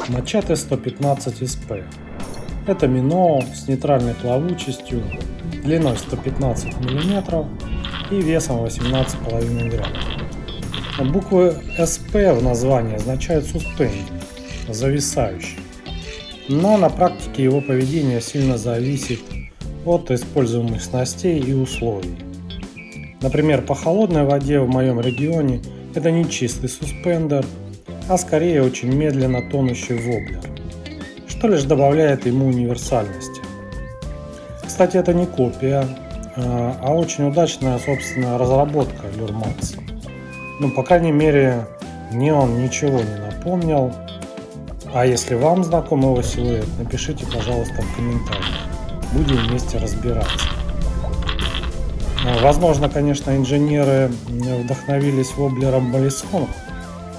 Мачете 115 SP. Это миноу с нейтральной плавучестью, длиной 115 мм и весом 18,5 грамм. Буквы SP в названии означают suspended, зависающий. Но на практике его поведение сильно зависит от используемых снастей и условий. Например, по холодной воде в моем регионе это не чистый суспендер, а скорее очень медленно тонущий воблер, что лишь добавляет ему универсальности. Кстати, это не копия, а очень удачная собственная разработка Lurmax. По крайней мере, мне он ничего не напомнил. А если вам знаком его силуэт, напишите, пожалуйста, в комментариях. Будем вместе разбираться. Возможно, конечно, инженеры вдохновились воблером Balisong.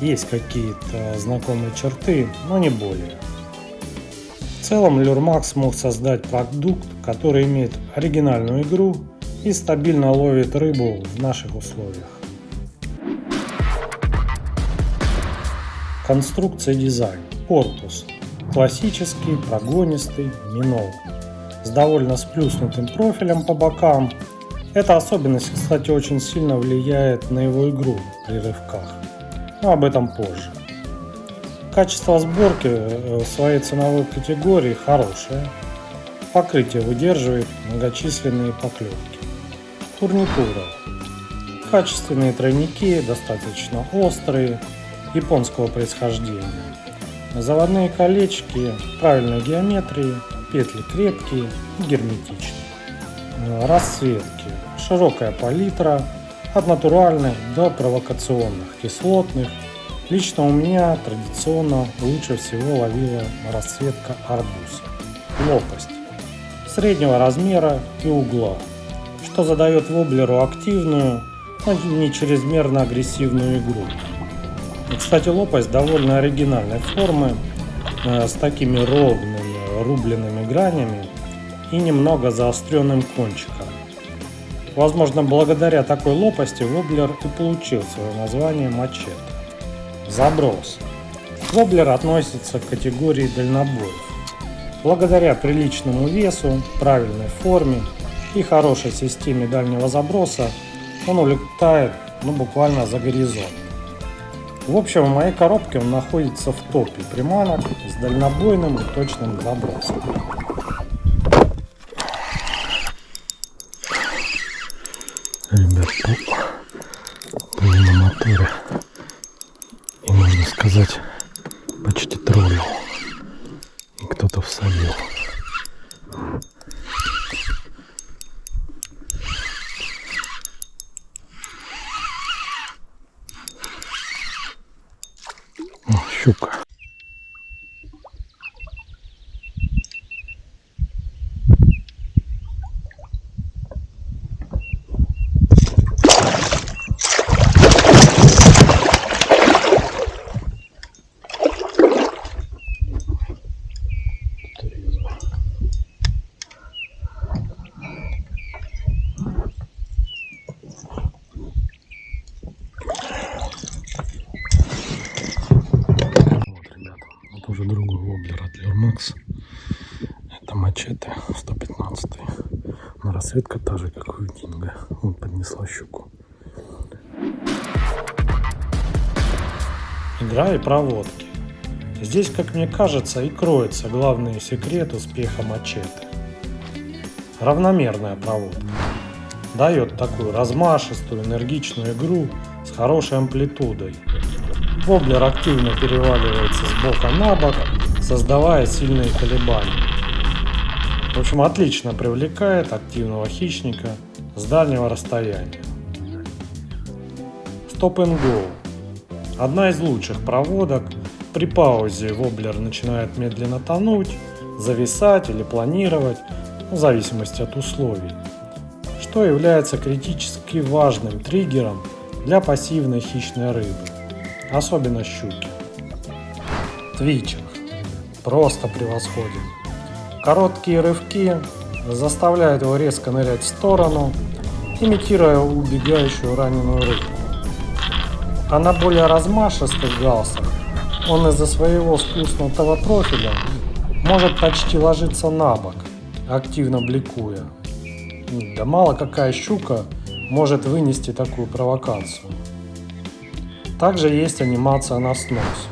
Есть какие-то знакомые черты, но не более. В целом Lurmax смог создать продукт, который имеет оригинальную игру и стабильно ловит рыбу в наших условиях. Конструкция и дизайн. Корпус. Классический, прогонистый, миноу. С довольно сплюснутым профилем по бокам. Эта особенность, кстати, очень сильно влияет на его игру при рывках. Но об этом позже. Качество сборки в своей ценовой категории хорошее. Покрытие выдерживает многочисленные поклевки. Фурнитура. Качественные тройники, достаточно острые, японского происхождения. Заводные колечки правильной геометрии, петли крепкие и герметичные. Расцветки. Широкая палитра, от натуральных до провокационных, кислотных. Лично у меня традиционно лучше всего ловила расцветка арбуз. Лопасть. Среднего размера и угла, что задает воблеру активную, но не чрезмерно агрессивную игру. Кстати, лопасть довольно оригинальной формы, с такими ровными рубленными гранями и немного заостренным кончиком. Возможно, благодаря такой лопасти воблер и получил свое название мачете. Заброс. Воблер относится к категории дальнобоев. Благодаря приличному весу, правильной форме и хорошей системе дальнего заброса он улетает буквально за горизонт. В общем, в моей коробке он находится в топе приманок с дальнобойным и точным забросом. Ребят, плыл на моторе и, можно сказать, почти троллил. И кто-то всадил. Щука. Уже другой воблер от Lurmax. Это мачете 115. Но расцветка та же, как у Кинга. Он поднесла щуку. Игра и проводки. Здесь, как мне кажется, и кроется главный секрет успеха мачете. Равномерная проводка. Дает такую размашистую, энергичную игру с хорошей амплитудой. Воблер активно переваливается с бока на бок, создавая сильные колебания. В общем, отлично привлекает активного хищника с дальнего расстояния. Stop and Go. Одна из лучших проводок. При паузе воблер начинает медленно тонуть, зависать или планировать, в зависимости от условий, что является критически важным триггером для пассивной хищной рыбы. Особенно щуки. Твичинг. Просто превосходен. Короткие рывки заставляют его резко нырять в сторону, имитируя убегающую раненую рыбу. А на более размашистых галсах Он из-за своего сплюснутого профиля может почти ложиться на бок, активно бликуя. Да мало какая щука может вынести такую провокацию. Также есть анимация на снос.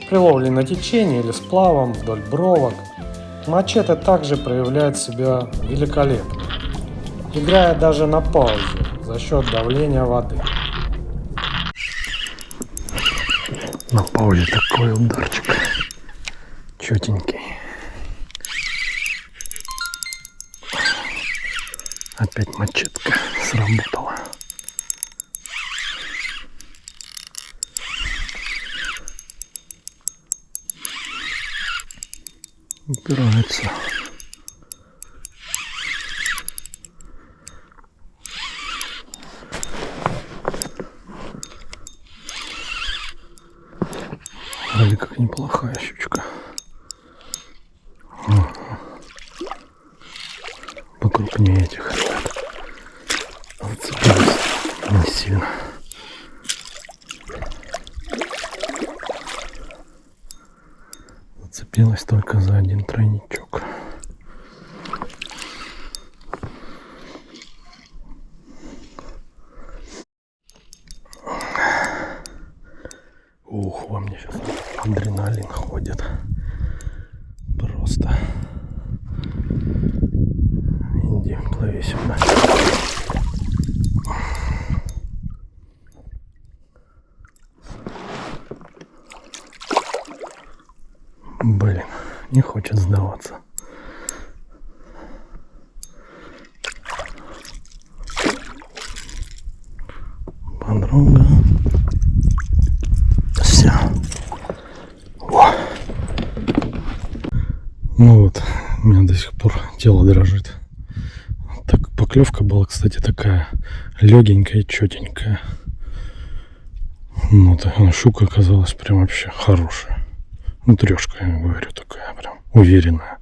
При ловле на течение или сплавом вдоль бровок мачете также проявляет себя великолепно, играя даже на паузе за счет давления воды. На паузе такой ударчик. Чётенький. Опять мачетка сработала. Упирается. Вроде как неплохая щучка. Покрупнее этих ребят. Зацепилась не сильно. Зацепилась только за один тройничок. Ух, во мне сейчас адреналин ходит. Просто. Иди, плыви сюда. Блин, не хочет сдаваться. Подруга. Все. О. Ну вот, у меня до сих пор тело дрожит. Так, поклевка была, кстати, такая легенькая, четенькая. Ну, щука оказалась прям вообще хорошая. Ну, трешка, я говорю, такая прям уверенная.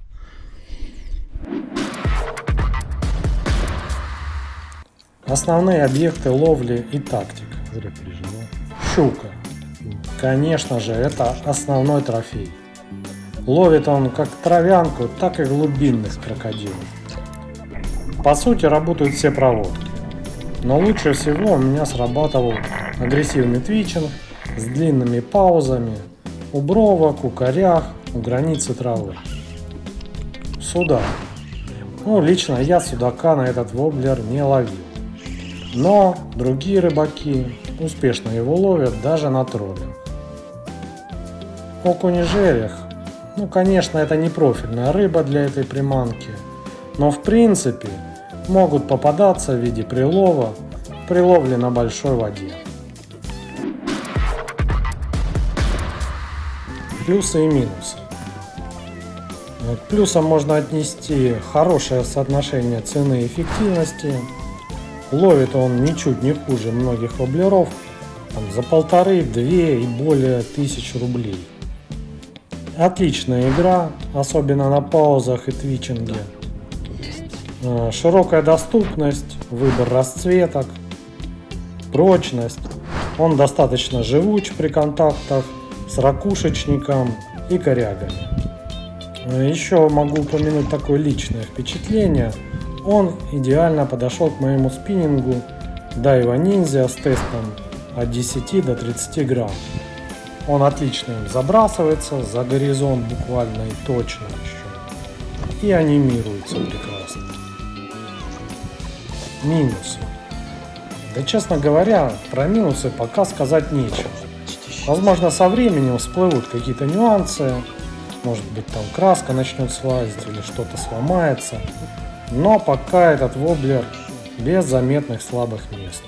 Основные объекты ловли и тактика. Щука. Конечно же, это основной трофей. Ловит он как травянку, так и глубинных крокодилов. По сути, работают все проводки. Но лучше всего у меня срабатывал агрессивный твичинг с длинными паузами, у бровок, у корях, у границы травы. Судак. Ну, лично я судака на этот воблер не ловил. Но другие рыбаки успешно его ловят даже на троллинг. Окунь и жерех. Ну, конечно, это не профильная рыба для этой приманки. Но в принципе могут попадаться в виде прилова при ловле на большой воде. Плюсы и минусы. К плюсам можно отнести хорошее соотношение цены и эффективности. Ловит он ничуть не хуже многих воблеров, за 1,5, 2 и более 1000 рублей. Отличная игра, особенно на паузах и твичинге. Широкая доступность, выбор расцветок, прочность. Он достаточно живуч при контактах с ракушечником и корягами. Еще могу упомянуть такое личное впечатление. Он идеально подошел к моему спиннингу Daiwa Ninja с тестом от 10 до 30 грамм. Он отлично им забрасывается за горизонт буквально и точно еще. И анимируется прекрасно. Минусы. Да, честно говоря, про минусы пока сказать нечего. Возможно, со временем всплывут какие-то нюансы. Может быть, там краска начнет слазить или что-то сломается. Но пока этот воблер без заметных слабых мест.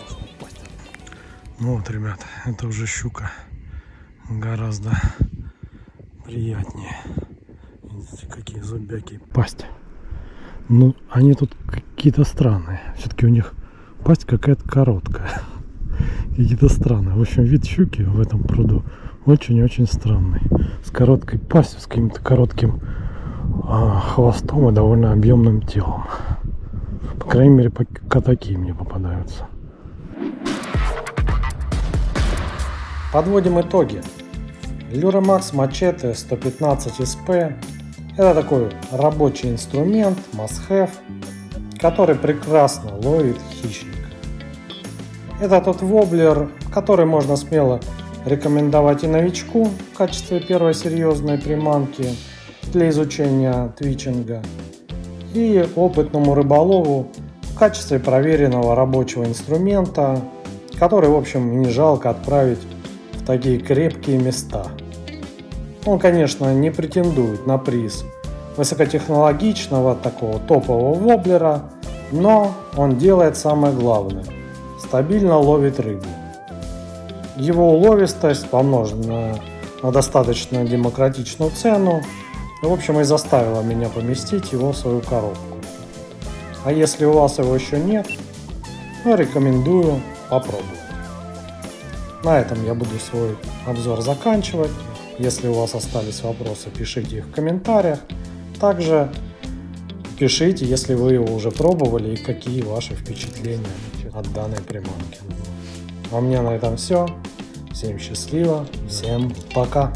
Ну вот, ребят, это уже щука. Гораздо приятнее. Видите, какие зубяки. Пасть. Ну, они тут какие-то странные. Все-таки у них пасть какая-то короткая. Какие-то странные. В общем, вид щуки в этом пруду очень-очень странный. С короткой пастью, с каким-то коротким хвостом и довольно объемным телом. По крайней мере, пока такие мне попадаются. Подводим итоги. Luramax Machete 115 SP – это такой рабочий инструмент, must-have, который прекрасно ловит хищника. Это тот воблер, который можно смело рекомендовать и новичку в качестве первой серьезной приманки для изучения твичинга, и опытному рыболову в качестве проверенного рабочего инструмента, который, в общем, не жалко отправить в такие крепкие места. Он, конечно, не претендует на приз высокотехнологичного такого топового воблера, но он делает самое главное – стабильно ловит рыбу. Его уловистость, помноженная на достаточно демократичную цену, в общем, и заставила меня поместить его в свою коробку. А если у вас его еще нет, то рекомендую попробовать. На этом я буду свой обзор заканчивать. Если у вас остались вопросы, пишите их в комментариях. Также пишите, если вы его уже пробовали и какие ваши впечатления от данной приманки. А у меня на этом все. Всем счастливо, всем пока!